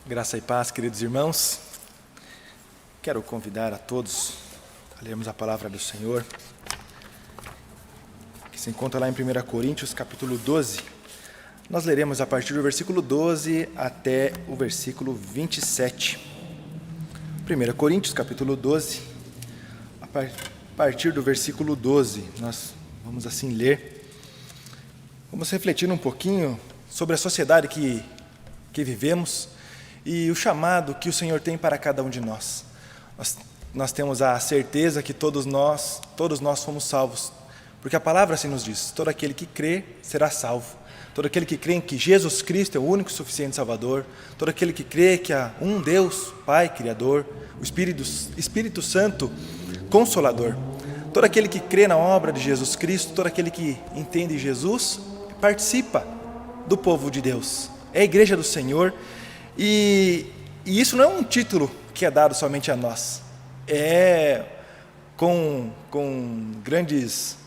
Graça e paz, queridos irmãos. Quero convidar a todos a lermos a palavra do Senhor, que se encontra lá em 1 Coríntios, capítulo 12. Nós leremos a partir do versículo 12 até o versículo 27. 1 Coríntios, capítulo 12, a partir do versículo 12, nós vamos assim ler. Vamos refletir um pouquinho sobre a sociedade que vivemos, e o chamado que o Senhor tem para cada um de nós. Nós temos a certeza que todos nós fomos salvos, porque a palavra assim nos diz: todo aquele que crê será salvo, todo aquele que crê em que Jesus Cristo é o único e suficiente Salvador, todo aquele que crê que há um Deus, Pai, Criador, o Espírito Santo, Consolador, todo aquele que crê na obra de Jesus Cristo, todo aquele que entende Jesus, participa do povo de Deus, é a igreja do Senhor. E isso não é um título que é dado somente a nós, é com grandes,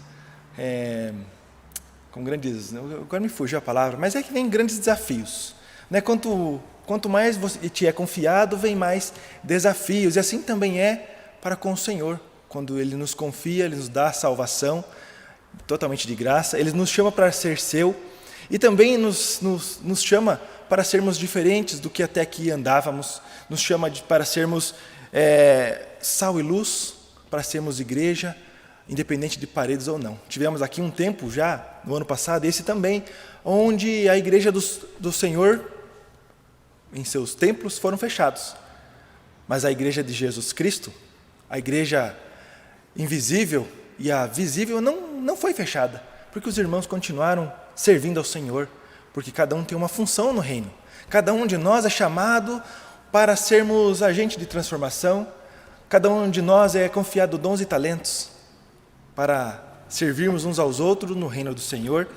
agora me fugiu a palavra, mas é que vem grandes desafios, né? Quanto mais te é confiado, vem mais desafios, e assim também é para com o Senhor. Quando Ele nos confia, Ele nos dá a salvação totalmente de graça, Ele nos chama para ser seu, e também nos chama para sermos diferentes do que até aqui andávamos, nos chama para sermos sal e luz, para sermos igreja, independente de paredes ou não. Tivemos aqui um tempo já, no ano passado, esse também, onde a igreja do Senhor, em seus templos, foram fechados. Mas a igreja de Jesus Cristo, a igreja invisível e a visível, não foi fechada, porque os irmãos continuaram servindo ao Senhor, porque cada um tem uma função no reino. Cada um de nós é chamado para sermos agentes de transformação. Cada um de nós é confiado dons e talentos para servirmos uns aos outros no reino do Senhor.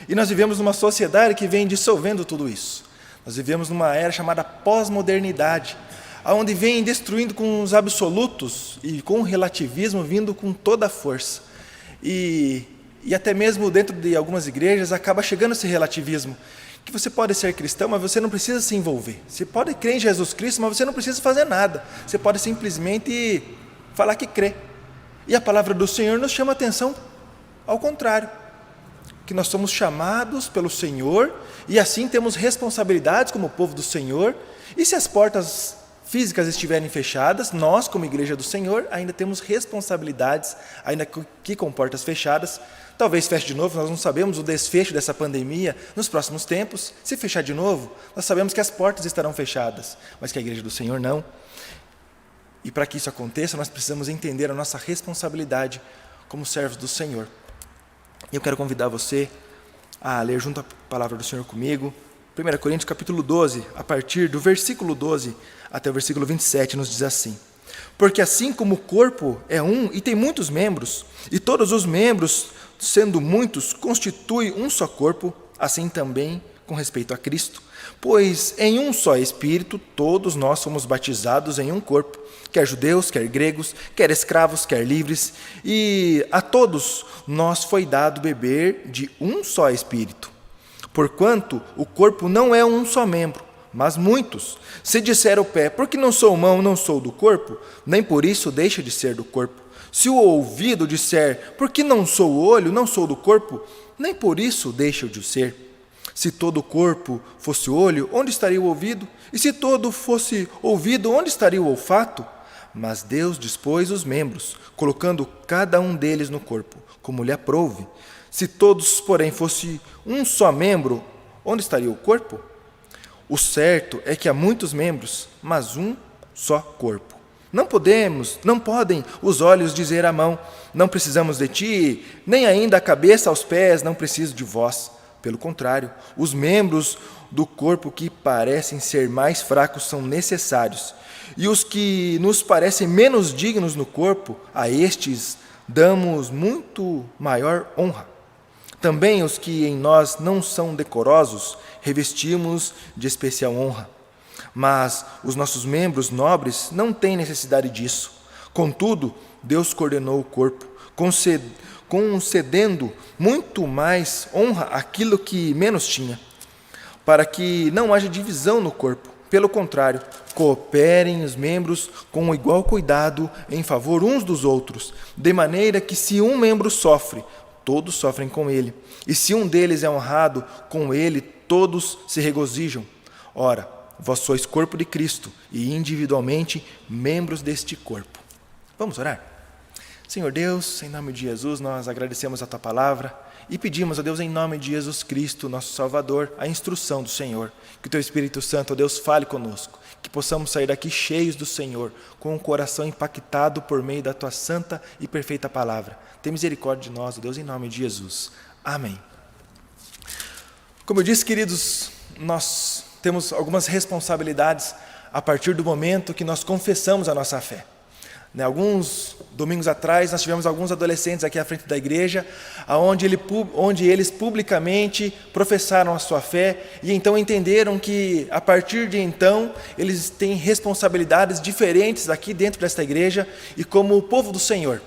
E nós vivemos numa sociedade que vem dissolvendo tudo isso. Nós vivemos numa era chamada pós-modernidade, onde vem destruindo com os absolutos e com o relativismo vindo com toda a força. E até mesmo dentro de algumas igrejas acaba chegando esse relativismo, que você pode ser cristão, mas você não precisa se envolver. Você pode crer em Jesus Cristo, mas você não precisa fazer nada. Você pode simplesmente falar que crê. E a palavra do Senhor nos chama a atenção ao contrário, que nós somos chamados pelo Senhor e assim temos responsabilidades como povo do Senhor. E se as portas físicas estiverem fechadas, nós, como igreja do Senhor, ainda temos responsabilidades, ainda que com portas fechadas. Talvez feche de novo, nós não sabemos o desfecho dessa pandemia nos próximos tempos. Se fechar de novo, nós sabemos que as portas estarão fechadas, mas que a igreja do Senhor não. E para que isso aconteça, nós precisamos entender a nossa responsabilidade como servos do Senhor. E eu quero convidar você a ler junto a palavra do Senhor comigo. 1 Coríntios capítulo 12, a partir do versículo 12 até o versículo 27, nos diz assim: porque assim como o corpo é um e tem muitos membros, e todos os membros, sendo muitos, constituem um só corpo, assim também com respeito a Cristo. Pois em um só Espírito todos nós somos batizados em um corpo, quer judeus, quer gregos, quer escravos, quer livres, e a todos nós foi dado beber de um só Espírito. Porquanto o corpo não é um só membro, mas muitos. Se disser o pé, porque não sou mão, não sou do corpo, nem por isso deixa de ser do corpo. Se o ouvido disser, porque não sou o olho, não sou do corpo, nem por isso deixa de ser. Se todo o corpo fosse olho, onde estaria o ouvido? E se todo fosse ouvido, onde estaria o olfato? Mas Deus dispôs os membros, colocando cada um deles no corpo, como lhe aprouve. Se todos, porém, fosse um só membro, onde estaria o corpo? O certo é que há muitos membros, mas um só corpo. Não podem os olhos dizer à mão, não precisamos de ti, nem ainda a cabeça aos pés, não preciso de vós. Pelo contrário, os membros do corpo que parecem ser mais fracos são necessários, e os que nos parecem menos dignos no corpo, a estes damos muito maior honra. Também os que em nós não são decorosos, revestimos de especial honra. Mas os nossos membros nobres não têm necessidade disso. Contudo, Deus coordenou o corpo, concedendo muito mais honra àquilo que menos tinha, para que não haja divisão no corpo, Pelo contrário, cooperem os membros com igual cuidado em favor uns dos outros, de maneira que se um membro sofre, todos sofrem com ele. E se um deles é honrado, com ele todos se regozijam. Ora, vós sois corpo de Cristo e individualmente membros deste corpo. Vamos orar? Senhor Deus, em nome de Jesus, nós agradecemos a Tua palavra e pedimos a Deus, em nome de Jesus Cristo, nosso Salvador, a instrução do Senhor. Que o Teu Espírito Santo, ó Deus, fale conosco, que possamos sair daqui cheios do Senhor, com o coração impactado por meio da Tua santa e perfeita palavra. Tem misericórdia de nós, ó Deus, em nome de Jesus. Amém. Como eu disse, queridos, nós temos algumas responsabilidades a partir do momento que nós confessamos a nossa fé. Alguns domingos atrás, nós tivemos alguns adolescentes aqui à frente da igreja, onde eles publicamente professaram a sua fé e então entenderam que, a partir de então, eles têm responsabilidades diferentes aqui dentro desta igreja e como o povo do Senhor.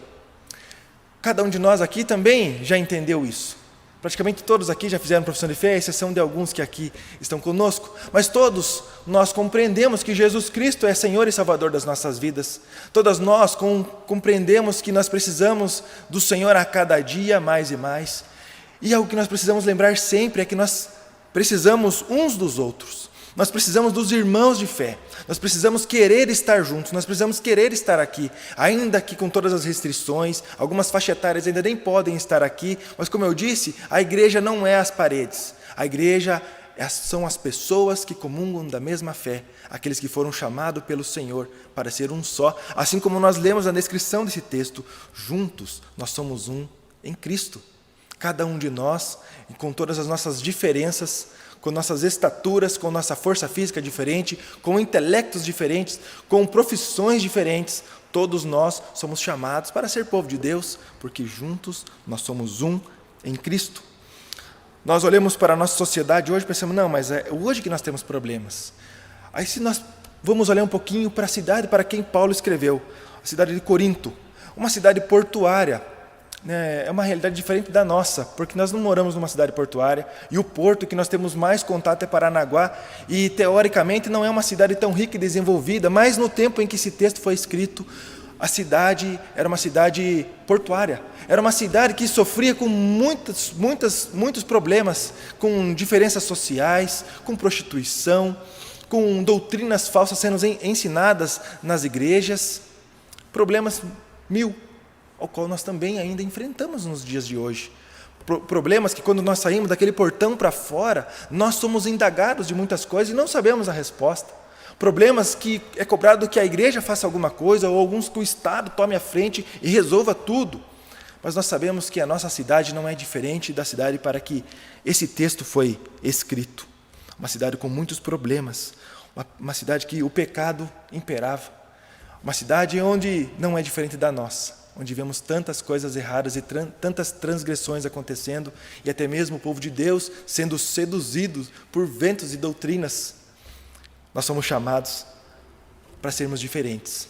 Cada um de nós aqui também já entendeu isso. Praticamente todos aqui já fizeram profissão de fé, à exceção de alguns que aqui estão conosco, mas todos nós compreendemos que Jesus Cristo é Senhor e Salvador das nossas vidas. Todas nós compreendemos que nós precisamos do Senhor a cada dia, mais e mais. E algo que nós precisamos lembrar sempre é que nós precisamos uns dos outros. Nós precisamos dos irmãos de fé, nós precisamos querer estar juntos, nós precisamos querer estar aqui, ainda que com todas as restrições, algumas faixas etárias ainda nem podem estar aqui, mas como eu disse, a igreja não é as paredes, a igreja são as pessoas que comungam da mesma fé, aqueles que foram chamados pelo Senhor para ser um só, assim como nós lemos na descrição desse texto, juntos nós somos um em Cristo, cada um de nós, com todas as nossas diferenças, com nossas estaturas, com nossa força física diferente, com intelectos diferentes, com profissões diferentes, todos nós somos chamados para ser povo de Deus, porque juntos nós somos um em Cristo. Nós olhamos para a nossa sociedade hoje e pensamos, não, mas é hoje que nós temos problemas. Aí se nós vamos olhar um pouquinho para a cidade para quem Paulo escreveu, a cidade de Corinto, uma cidade portuária, é uma realidade diferente da nossa, porque nós não moramos numa cidade portuária e o porto que nós temos mais contato é Paranaguá e teoricamente não é uma cidade tão rica e desenvolvida, mas no tempo em que esse texto foi escrito, a cidade era uma cidade portuária, era uma cidade que sofria com muitos problemas, com diferenças sociais, com prostituição, com doutrinas falsas sendo ensinadas nas igrejas, problemas mil, ao qual nós também ainda enfrentamos nos dias de hoje. Problemas que quando nós saímos daquele portão para fora, nós somos indagados de muitas coisas e não sabemos a resposta. Problemas que é cobrado que a igreja faça alguma coisa ou alguns que o Estado tome a frente e resolva tudo. Mas nós sabemos que a nossa cidade não é diferente da cidade para que esse texto foi escrito. Uma cidade com muitos problemas, uma cidade que o pecado imperava, uma cidade onde não é diferente da nossa, onde vemos tantas coisas erradas e tantas transgressões acontecendo, e até mesmo o povo de Deus sendo seduzido por ventos e doutrinas. Nós somos chamados para sermos diferentes.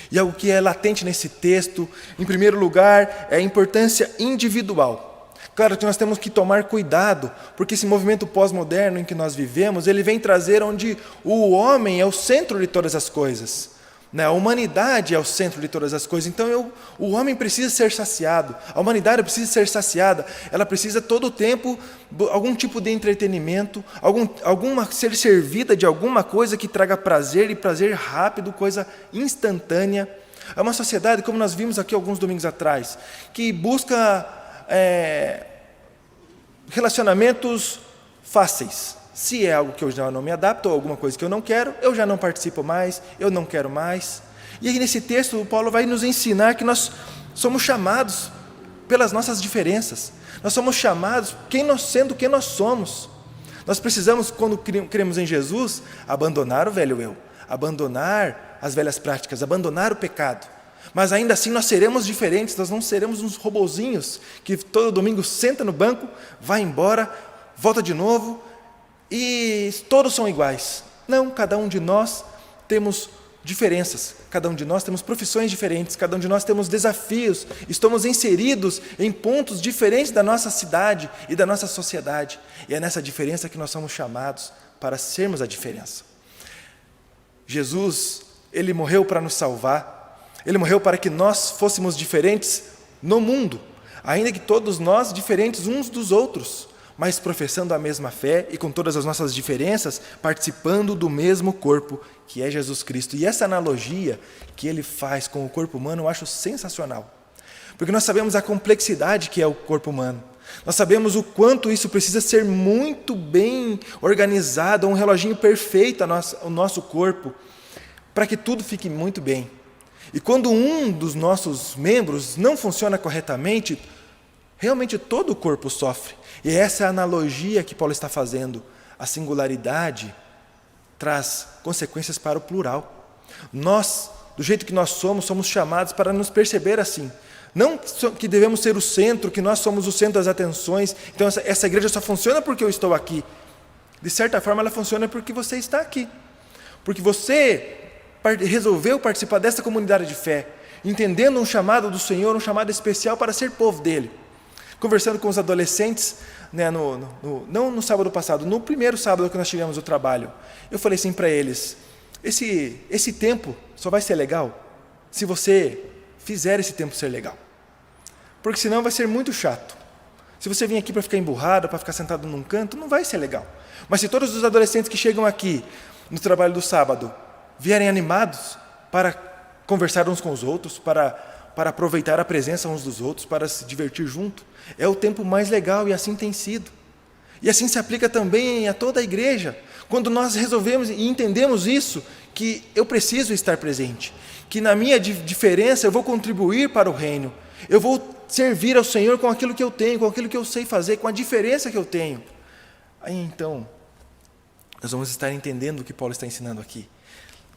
E algo que é latente nesse texto, em primeiro lugar, é a importância individual. Claro que nós temos que tomar cuidado, porque esse movimento pós-moderno em que nós vivemos, ele vem trazer onde o homem é o centro de todas as coisas. A humanidade é o centro de todas as coisas, então o homem precisa ser saciado, a humanidade precisa ser saciada, ela precisa todo o tempo, algum tipo de entretenimento, ser servida de alguma coisa que traga prazer, e prazer rápido, coisa instantânea. É uma sociedade, como nós vimos aqui alguns domingos atrás, que busca relacionamentos fáceis. Se é algo que eu já não me adapto, ou alguma coisa que eu não quero, eu já não participo mais, eu não quero mais. E aí nesse texto, o Paulo vai nos ensinar que nós somos chamados pelas nossas diferenças. Nós somos chamados sendo quem nós somos. Nós precisamos, quando cremos em Jesus, abandonar o velho eu, abandonar as velhas práticas, abandonar o pecado. Mas ainda assim nós seremos diferentes, nós não seremos uns robozinhos que todo domingo senta no banco, vai embora, volta de novo, e todos são iguais. Não, cada um de nós temos diferenças, cada um de nós temos profissões diferentes, cada um de nós temos desafios, estamos inseridos em pontos diferentes da nossa cidade e da nossa sociedade, e é nessa diferença que nós somos chamados para sermos a diferença. Jesus, Ele morreu para nos salvar, Ele morreu para que nós fôssemos diferentes no mundo, ainda que todos nós diferentes uns dos outros, mas professando a mesma fé e com todas as nossas diferenças, participando do mesmo corpo, que é Jesus Cristo. E essa analogia que ele faz com o corpo humano eu acho sensacional, porque nós sabemos a complexidade que é o corpo humano, nós sabemos o quanto isso precisa ser muito bem organizado, um reloginho perfeito o nosso corpo, para que tudo fique muito bem. E quando um dos nossos membros não funciona corretamente, realmente todo o corpo sofre. E essa é a analogia que Paulo está fazendo. A singularidade traz consequências para o plural. Nós, do jeito que nós somos chamados para nos perceber assim. Não que devemos ser o centro, que nós somos o centro das atenções. Então essa igreja só funciona porque eu estou aqui. De certa forma ela funciona porque você está aqui. Porque você resolveu participar dessa comunidade de fé, entendendo um chamado do Senhor, um chamado especial para ser povo dele. Conversando com os adolescentes, né, não no sábado passado, no primeiro sábado que nós tivemos o trabalho, eu falei assim para eles, esse tempo só vai ser legal se você fizer esse tempo ser legal, porque senão vai ser muito chato. Se você vir aqui para ficar emburrado, para ficar sentado num canto, não vai ser legal. Mas se todos os adolescentes que chegam aqui no trabalho do sábado vierem animados para conversar uns com os outros, para aproveitar a presença uns dos outros, para se divertir junto, é o tempo mais legal, e assim tem sido. E assim se aplica também a toda a igreja. Quando nós resolvemos e entendemos isso, que eu preciso estar presente, que na minha diferença eu vou contribuir para o reino, eu vou servir ao Senhor com aquilo que eu tenho, com aquilo que eu sei fazer, com a diferença que eu tenho. Aí então, nós vamos estar entendendo o que Paulo está ensinando aqui,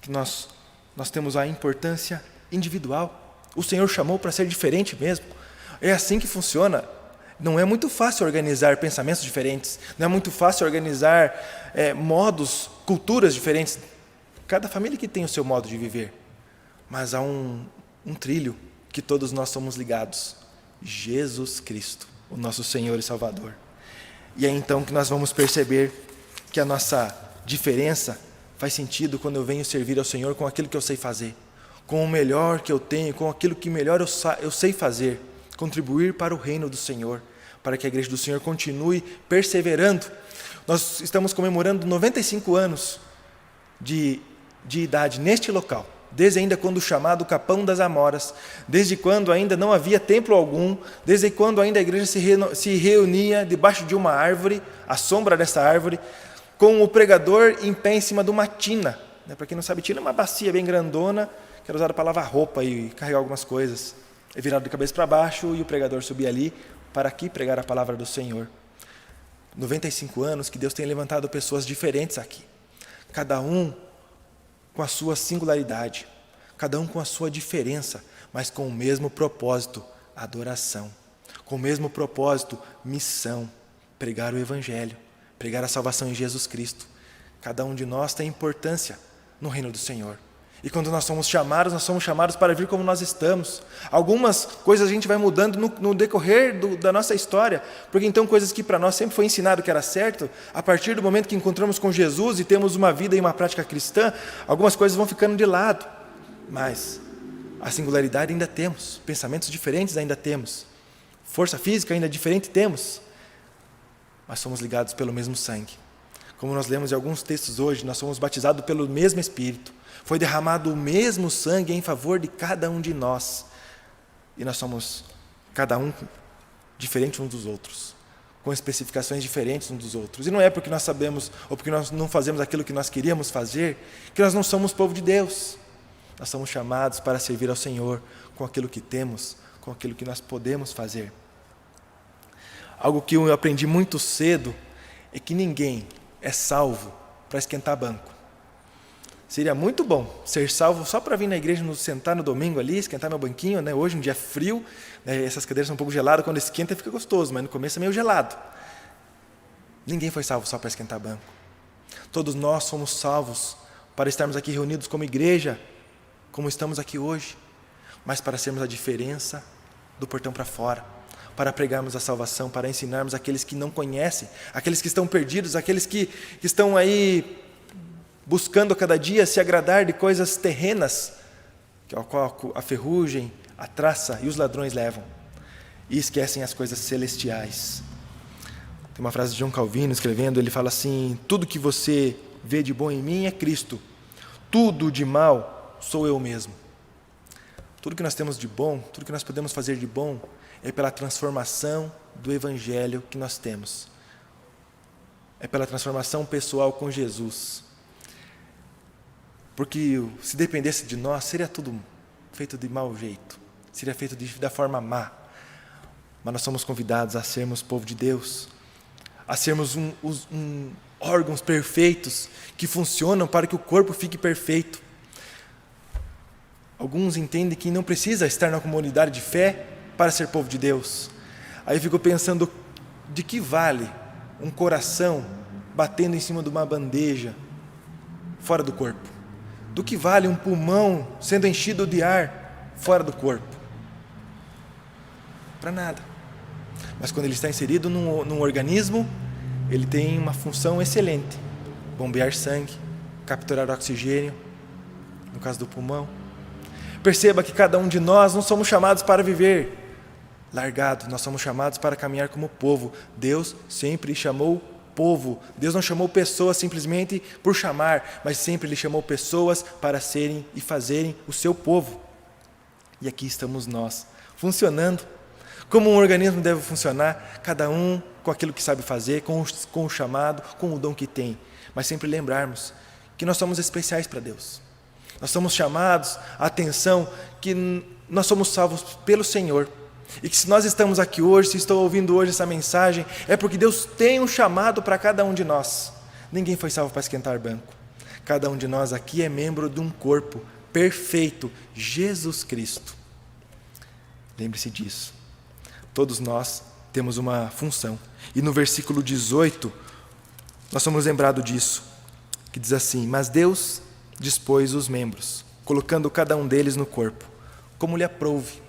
que nós temos a importância individual. O Senhor chamou para ser diferente mesmo. É assim que funciona. Não é muito fácil organizar pensamentos diferentes, não é muito fácil organizar modos, culturas diferentes. Cada família que tem o seu modo de viver, mas há um trilho que todos nós somos ligados: Jesus Cristo, o nosso Senhor e Salvador. E é então que nós vamos perceber que a nossa diferença faz sentido quando eu venho servir ao Senhor com aquilo que eu sei fazer, com o melhor que eu tenho, com aquilo que melhor eu sei fazer, contribuir para o reino do Senhor, para que a igreja do Senhor continue perseverando. Nós estamos comemorando 95 anos de idade neste local, desde ainda quando o chamado Capão das Amoras, desde quando ainda não havia templo algum, desde quando ainda a igreja se reunia debaixo de uma árvore, à sombra dessa árvore, com o pregador em pé em cima de uma tina. Para quem não sabe, tina é uma bacia bem grandona, que era usada para lavar roupa e carregar algumas coisas. É virado de cabeça para baixo e o pregador subia ali para aqui pregar a palavra do Senhor. 95 anos que Deus tem levantado pessoas diferentes aqui, cada um com a sua singularidade, cada um com a sua diferença, mas com o mesmo propósito: adoração. Com o mesmo propósito: missão, pregar o Evangelho, pregar a salvação em Jesus Cristo. Cada um de nós tem importância no reino do Senhor. E quando nós somos chamados para vir como nós estamos. Algumas coisas a gente vai mudando no decorrer da nossa história, porque então coisas que para nós sempre foi ensinado que era certo, a partir do momento que encontramos com Jesus e temos uma vida e uma prática cristã, algumas coisas vão ficando de lado. Mas a singularidade ainda temos, pensamentos diferentes ainda temos, força física ainda diferente temos, mas somos ligados pelo mesmo sangue. Como nós lemos em alguns textos hoje, nós somos batizados pelo mesmo Espírito. Foi derramado o mesmo sangue em favor de cada um de nós. E nós somos, cada um, diferente uns dos outros, com especificações diferentes uns dos outros. E não é porque nós sabemos, ou porque nós não fazemos aquilo que nós queríamos fazer, que nós não somos povo de Deus. Nós somos chamados para servir ao Senhor com aquilo que temos, com aquilo que nós podemos fazer. Algo que eu aprendi muito cedo é que ninguém é salvo para esquentar banco. Seria muito bom ser salvo só para vir na igreja, sentar no domingo ali, esquentar meu banquinho, né? Hoje um dia frio, né? Essas cadeiras são um pouco geladas, quando esquenta fica gostoso, mas no começo é meio gelado. Ninguém foi salvo só para esquentar banco. Todos nós somos salvos para estarmos aqui reunidos como igreja, como estamos aqui hoje, mas para sermos a diferença do portão para fora, para pregarmos a salvação, para ensinarmos aqueles que não conhecem, aqueles que estão perdidos, aqueles que estão aí buscando a cada dia se agradar de coisas terrenas, que ao qual a ferrugem, a traça e os ladrões levam, e esquecem as coisas celestiais. Tem uma frase de João Calvino escrevendo, ele fala assim: tudo que você vê de bom em mim é Cristo, tudo de mal sou eu mesmo. Tudo que nós temos de bom, tudo que nós podemos fazer de bom, é pela transformação do Evangelho que nós temos. É pela transformação pessoal com Jesus. Porque se dependesse de nós, seria tudo feito de mau jeito. Seria feito da forma má. Mas nós somos convidados a sermos povo de Deus. A sermos órgãos perfeitos que funcionam para que o corpo fique perfeito. Alguns entendem que não precisa estar na comunidade de fé para ser povo de Deus. Aí eu fico pensando, de que vale um coração batendo em cima de uma bandeja fora do corpo? Do que vale um pulmão sendo enchido de ar fora do corpo? Para nada. Mas quando ele está inserido num organismo, ele tem uma função excelente: bombear sangue, capturar oxigênio, no caso do pulmão. Perceba que cada um de nós não somos chamados para viver largado, nós somos chamados para caminhar como povo. Deus sempre chamou povo. Deus não chamou pessoas simplesmente por chamar, mas sempre Ele chamou pessoas para serem e fazerem o seu povo. E aqui estamos nós, funcionando como um organismo deve funcionar, cada um com aquilo que sabe fazer, com o chamado, com o dom que tem. Mas sempre lembrarmos que nós somos especiais para Deus. Nós somos chamados à atenção que nós somos salvos pelo Senhor. E que se nós estamos aqui hoje, se estou ouvindo hoje essa mensagem, é porque Deus tem um chamado para cada um de nós. Ninguém foi salvo para esquentar banco. Cada um de nós aqui é membro de um corpo perfeito, Jesus Cristo. Lembre-se disso. Todos nós temos uma função. E no versículo 18, nós somos lembrados disso, que diz assim: mas Deus dispôs os membros, colocando cada um deles no corpo, como lhe aprouve.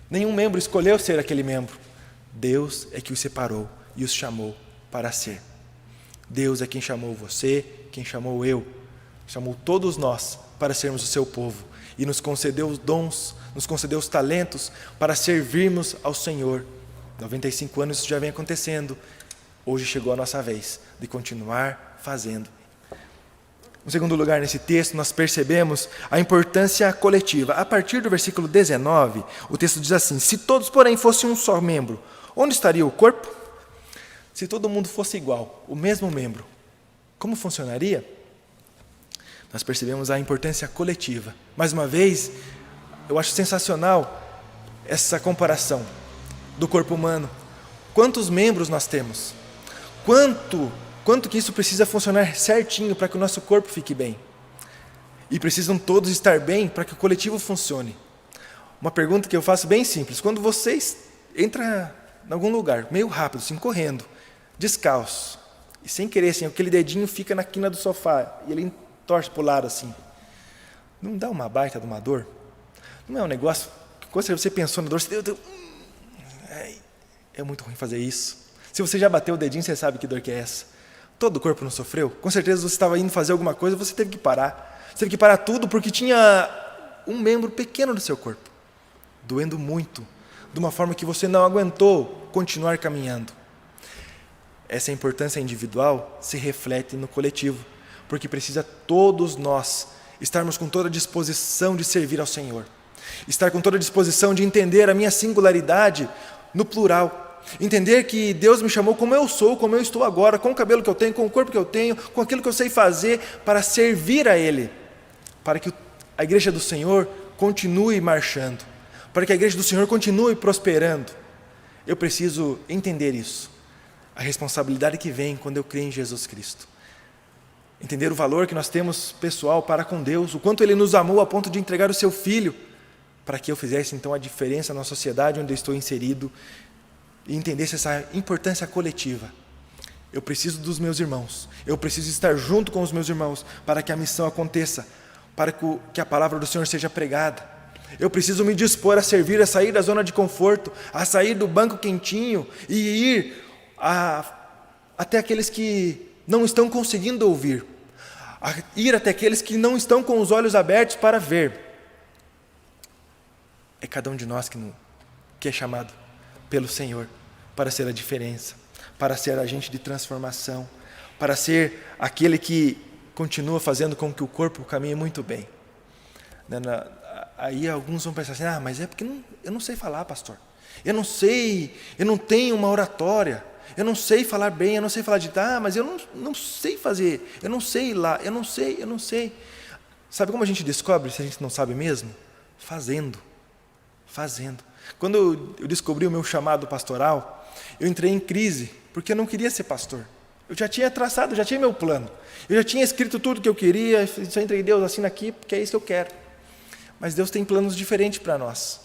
Nenhum membro escolheu ser aquele membro. Deus é que os separou e os chamou para ser. Deus é quem chamou você, quem chamou eu, chamou todos nós para sermos o seu povo e nos concedeu os dons, nos concedeu os talentos para servirmos ao Senhor. 95 anos isso já vem acontecendo. Hoje chegou a nossa vez de continuar fazendo. Em segundo lugar, nesse texto, nós percebemos a importância coletiva. A partir do versículo 19, o texto diz assim: se todos, porém, fossem um só membro, onde estaria o corpo? Se todo mundo fosse igual, o mesmo membro, como funcionaria? Nós percebemos a importância coletiva. Mais uma vez, eu acho sensacional essa comparação do corpo humano. Quantos membros nós temos? Quanto que isso precisa funcionar certinho para que o nosso corpo fique bem? E precisam todos estar bem para que o coletivo funcione. Uma pergunta que eu faço bem simples: quando vocês entram em algum lugar, meio rápido, assim, correndo, descalço, e sem querer, assim, aquele dedinho fica na quina do sofá, e ele torce para o lado assim, não dá uma baita de uma dor? Não é um negócio que quando você pensou na dor, você deu, é muito ruim fazer isso. Se você já bateu o dedinho, você sabe que dor que é essa. Todo o corpo não sofreu? Com certeza você estava indo fazer alguma coisa, você teve que parar. Você teve que parar tudo porque tinha um membro pequeno do seu corpo, doendo muito, de uma forma que você não aguentou continuar caminhando. Essa importância individual se reflete no coletivo, porque precisa todos nós estarmos com toda a disposição de servir ao Senhor. Estar com toda a disposição de entender a minha singularidade no plural. Entender que Deus me chamou como eu sou, como eu estou agora, com o cabelo que eu tenho, com o corpo que eu tenho, com aquilo que eu sei fazer, para servir a Ele, para que a igreja do Senhor continue marchando, para que a igreja do Senhor continue prosperando. Eu preciso entender isso, a responsabilidade que vem quando eu creio em Jesus Cristo. Entender o valor que nós temos pessoal para com Deus, o quanto Ele nos amou a ponto de entregar o Seu Filho, para que eu fizesse então a diferença na sociedade onde eu estou inserido, e entendesse essa importância coletiva. Eu preciso dos meus irmãos, eu preciso estar junto com os meus irmãos para que a missão aconteça, para que a palavra do Senhor seja pregada. Eu preciso me dispor a servir, a sair da zona de conforto, a sair do banco quentinho e ir até aqueles que não estão conseguindo ouvir, a ir até aqueles que não estão com os olhos abertos para ver. É cada um de nós que é chamado pelo Senhor para ser a diferença, para ser agente de transformação, para ser aquele que continua fazendo com que o corpo caminhe muito bem. Aí alguns vão pensar assim, mas é porque eu não sei falar, pastor. Eu não tenho uma oratória, eu não sei falar bem, eu não sei falar mas eu não sei fazer, eu não sei ir lá, eu não sei. Sabe como a gente descobre se a gente não sabe mesmo? Fazendo. Quando eu descobri o meu chamado pastoral, eu entrei em crise, porque eu não queria ser pastor. Eu já tinha traçado, já tinha meu plano. Eu já tinha escrito tudo que eu queria, só entrei, Deus, assina aqui, porque é isso que eu quero. Mas Deus tem planos diferentes para nós.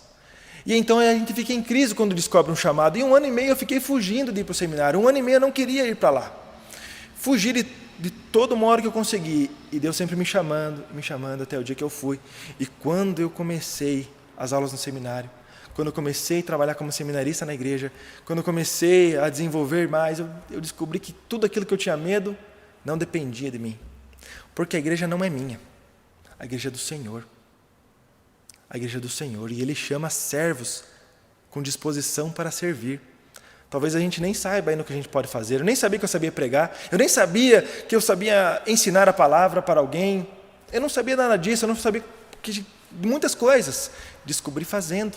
E então a gente fica em crise quando descobre um chamado. E 1 ano e meio eu fiquei fugindo de ir para o seminário. 1 ano e meio eu não queria ir para lá. Fugi de todo modo que eu consegui. E Deus sempre me chamando até o dia que eu fui. E quando eu comecei as aulas no seminário, quando eu comecei a trabalhar como seminarista na igreja, quando eu comecei a desenvolver mais, eu descobri que tudo aquilo que eu tinha medo não dependia de mim. Porque a igreja não é minha. A igreja é do Senhor. A igreja do Senhor. E Ele chama servos com disposição para servir. Talvez a gente nem saiba ainda o que a gente pode fazer. Eu nem sabia que eu sabia pregar. Eu nem sabia que eu sabia ensinar a palavra para alguém. Eu não sabia nada disso. Eu não sabia de muitas coisas. Descobri fazendo.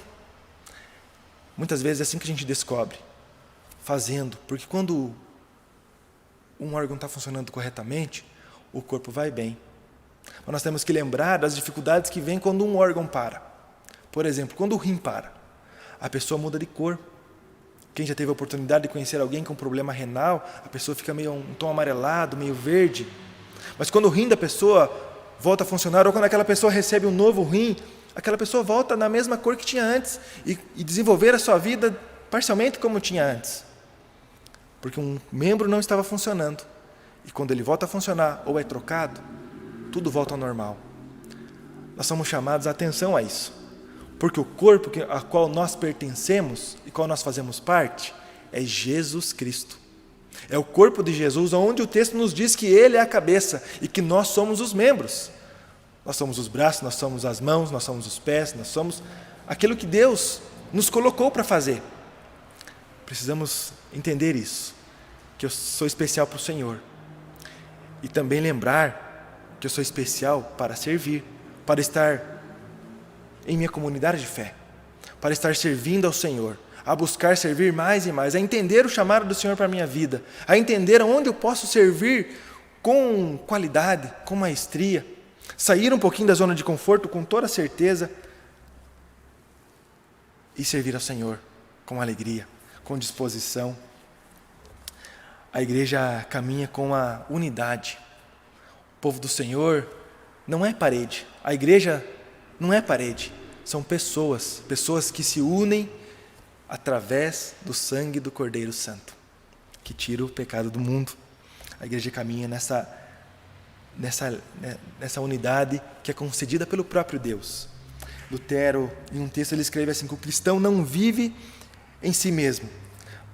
Muitas vezes é assim que a gente descobre. Fazendo. Porque quando um órgão está funcionando corretamente, o corpo vai bem. Mas nós temos que lembrar das dificuldades que vêm quando um órgão para. Por exemplo, quando o rim para, a pessoa muda de cor. Quem já teve a oportunidade de conhecer alguém com problema renal, a pessoa fica meio um tom amarelado, meio verde. Mas quando o rim da pessoa volta a funcionar, ou quando aquela pessoa recebe um novo rim, aquela pessoa volta na mesma cor que tinha antes e desenvolver a sua vida parcialmente como tinha antes. Porque um membro não estava funcionando. E quando ele volta a funcionar ou é trocado, tudo volta ao normal. Nós somos chamados a atenção a isso. Porque o corpo a qual nós pertencemos e qual nós fazemos parte é Jesus Cristo. É o corpo de Jesus, onde o texto nos diz que Ele é a cabeça e que nós somos os membros. Nós somos os braços, nós somos as mãos, nós somos os pés, nós somos aquilo que Deus nos colocou para fazer. Precisamos entender isso, que eu sou especial para o Senhor. E também lembrar que eu sou especial para servir, para estar em minha comunidade de fé, para estar servindo ao Senhor, a buscar servir mais e mais, a entender o chamado do Senhor para a minha vida, a entender aonde eu posso servir com qualidade, com maestria, sair um pouquinho da zona de conforto com toda certeza e servir ao Senhor com alegria, com disposição. A igreja caminha com a unidade. O povo do Senhor não é parede. A igreja não é parede. São pessoas que se unem através do sangue do Cordeiro Santo, que tira o pecado do mundo. A igreja caminha nessa unidade que é concedida pelo próprio Deus. Lutero, em um texto, ele escreve assim, que o cristão não vive em si mesmo,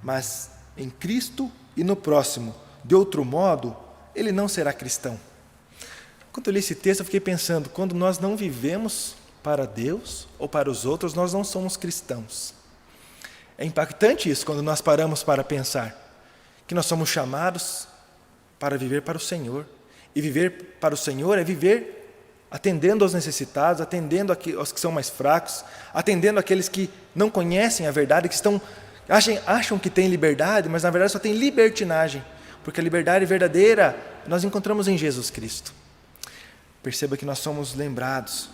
mas em Cristo e no próximo. De outro modo, ele não será cristão. Quando eu li esse texto, eu fiquei pensando, quando nós não vivemos para Deus ou para os outros, nós não somos cristãos. É impactante isso, quando nós paramos para pensar que nós somos chamados para viver para o Senhor. E viver para o Senhor é viver atendendo aos necessitados, atendendo aos que são mais fracos, atendendo aqueles que não conhecem a verdade, que acham que têm liberdade, mas na verdade só tem libertinagem, porque a liberdade verdadeira nós encontramos em Jesus Cristo. Perceba que nós somos lembrados,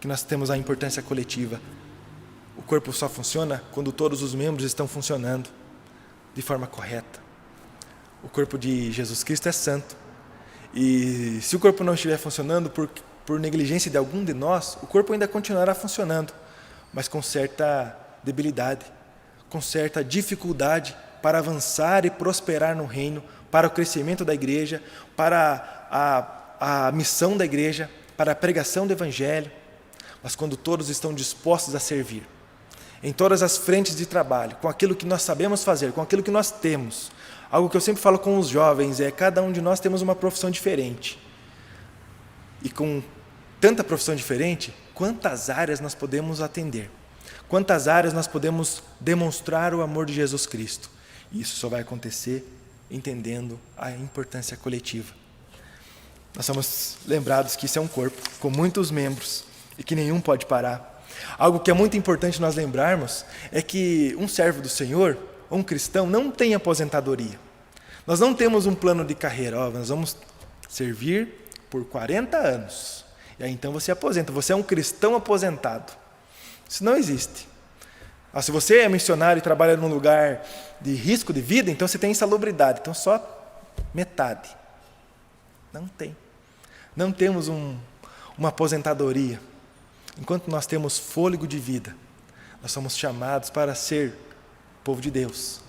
que nós temos a importância coletiva. O corpo só funciona quando todos os membros estão funcionando de forma correta. O corpo de Jesus Cristo é santo. E se o corpo não estiver funcionando por negligência de algum de nós, o corpo ainda continuará funcionando, mas com certa debilidade, com certa dificuldade para avançar e prosperar no reino, para o crescimento da igreja, para a missão da igreja, para a pregação do evangelho. Mas quando todos estão dispostos a servir, em todas as frentes de trabalho, com aquilo que nós sabemos fazer, com aquilo que nós temos. Algo que eu sempre falo com os jovens é, cada um de nós temos uma profissão diferente. e com tanta profissão diferente, quantas áreas nós podemos atender? Quantas áreas nós podemos demonstrar o amor de Jesus Cristo? E isso só vai acontecer entendendo a importância coletiva. Nós somos lembrados que isso é um corpo com muitos membros e que nenhum pode parar. Algo que é muito importante nós lembrarmos é que um servo do Senhor, ou um cristão, não tem aposentadoria. Nós não temos um plano de carreira. Nós vamos servir por 40 anos. E aí então você aposenta. Você é um cristão aposentado. Isso não existe. Se você é missionário e trabalha num lugar de risco de vida, então você tem insalubridade. Então só metade. Não tem. Não temos uma aposentadoria. Enquanto nós temos fôlego de vida, nós somos chamados para ser povo de Deus.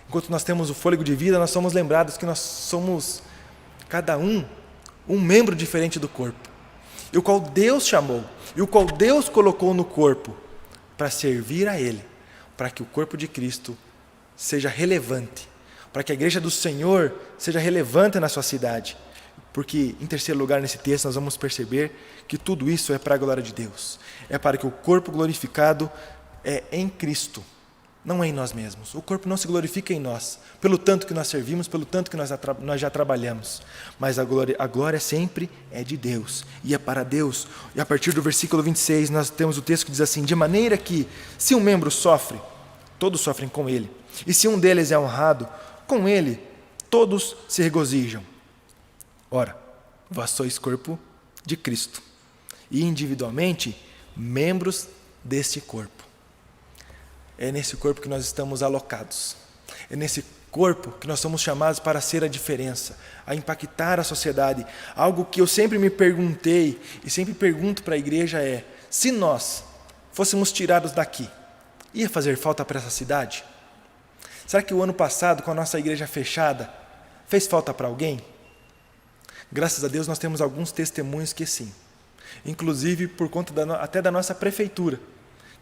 Enquanto nós temos o fôlego de vida, nós somos lembrados que nós somos, cada um membro diferente do corpo. E o qual Deus chamou, e o qual Deus colocou no corpo para servir a Ele, para que o corpo de Cristo seja relevante, para que a igreja do Senhor seja relevante na sua cidade. Porque, em terceiro lugar, nesse texto, nós vamos perceber que tudo isso é para a glória de Deus. É para que o corpo glorificado é em Cristo, não é em nós mesmos. O corpo não se glorifica em nós, pelo tanto que nós servimos, pelo tanto que nós já trabalhamos. Mas a glória sempre é de Deus, e é para Deus. E a partir do versículo 26, nós temos o texto que diz assim: de maneira que, se um membro sofre, todos sofrem com ele. E se um deles é honrado, com ele todos se regozijam. Ora, vós sois corpo de Cristo, e individualmente membros deste corpo. É nesse corpo que nós estamos alocados. É nesse corpo que nós somos chamados para ser a diferença, a impactar a sociedade. Algo que eu sempre me perguntei e sempre pergunto para a igreja é: se nós fôssemos tirados daqui, ia fazer falta para essa cidade? Será que o ano passado, com a nossa igreja fechada, fez falta para alguém? Graças a Deus nós temos alguns testemunhos que sim. Inclusive por conta até da nossa prefeitura,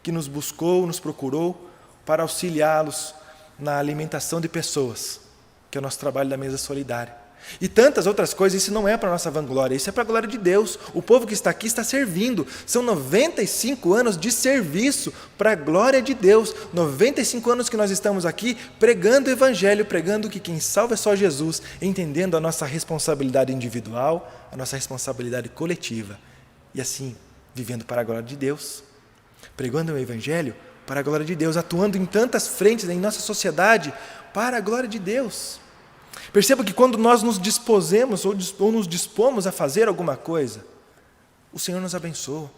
que nos buscou, nos procurou para auxiliá-los na alimentação de pessoas, que é o nosso trabalho da mesa solidária. E tantas outras coisas. Isso não é para a nossa vanglória, isso é para a glória de Deus. O povo que está aqui está servindo. São 95 anos de serviço para a glória de Deus. 95 anos que nós estamos aqui pregando o Evangelho, pregando que quem salva é só Jesus, entendendo a nossa responsabilidade individual, a nossa responsabilidade coletiva. E assim, vivendo para a glória de Deus, pregando o Evangelho para a glória de Deus, atuando em tantas frentes em nossa sociedade para a glória de Deus. Perceba que quando nós nos dispomos ou nos dispomos a fazer alguma coisa, o Senhor nos abençoa.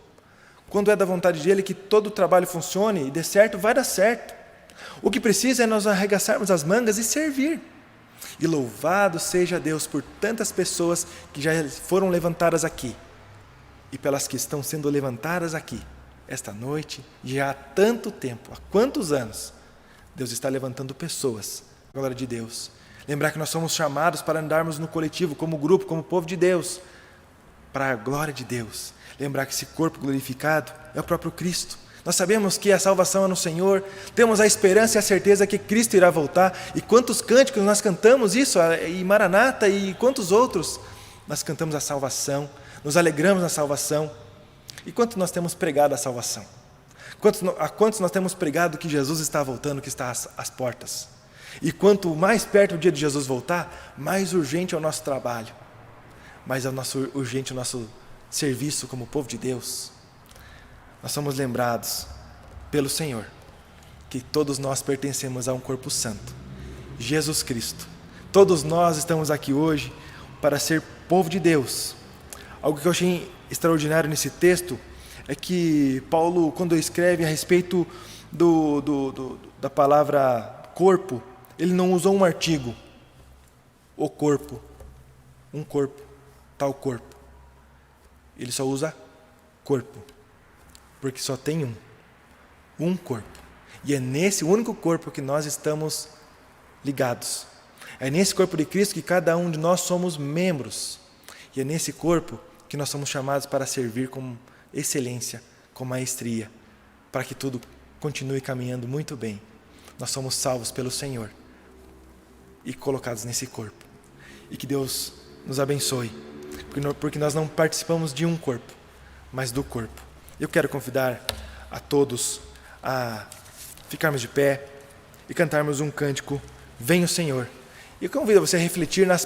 Quando é da vontade dEle que todo o trabalho funcione e dê certo, vai dar certo. O que precisa é nós arregaçarmos as mangas e servir. E louvado seja Deus por tantas pessoas que já foram levantadas aqui e pelas que estão sendo levantadas aqui esta noite, já há tanto tempo, há quantos anos, Deus está levantando pessoas, glória de Deus. Lembrar que nós somos chamados para andarmos no coletivo, como grupo, como povo de Deus, para a glória de Deus. Lembrar que esse corpo glorificado é o próprio Cristo. Nós sabemos que a salvação é no Senhor, temos a esperança e a certeza que Cristo irá voltar. E quantos cânticos nós cantamos isso, e Maranata, e quantos outros nós cantamos a salvação, nos alegramos na salvação. E quanto nós temos pregado a salvação? A quantos nós temos pregado que Jesus está voltando, que está às portas? E quanto mais perto o dia de Jesus voltar, mais urgente é o nosso trabalho, mais urgente o nosso serviço como povo de Deus. Nós somos lembrados pelo Senhor que todos nós pertencemos a um corpo santo, Jesus Cristo. Todos nós estamos aqui hoje para ser povo de Deus. Algo que eu achei extraordinário nesse texto é que Paulo, quando escreve a respeito da palavra corpo, ele não usou um artigo, o corpo, um corpo, tal corpo. Ele só usa corpo, porque só tem um corpo. E é nesse único corpo que nós estamos ligados. É nesse corpo de Cristo que cada um de nós somos membros. E é nesse corpo que nós somos chamados para servir com excelência, com maestria, para que tudo continue caminhando muito bem. Nós somos salvos pelo Senhor e colocados nesse corpo. E que Deus nos abençoe, porque nós não participamos de um corpo, mas do corpo. Eu quero convidar a todos a ficarmos de pé e cantarmos um cântico, Vem o Senhor. E eu convido você a refletir nas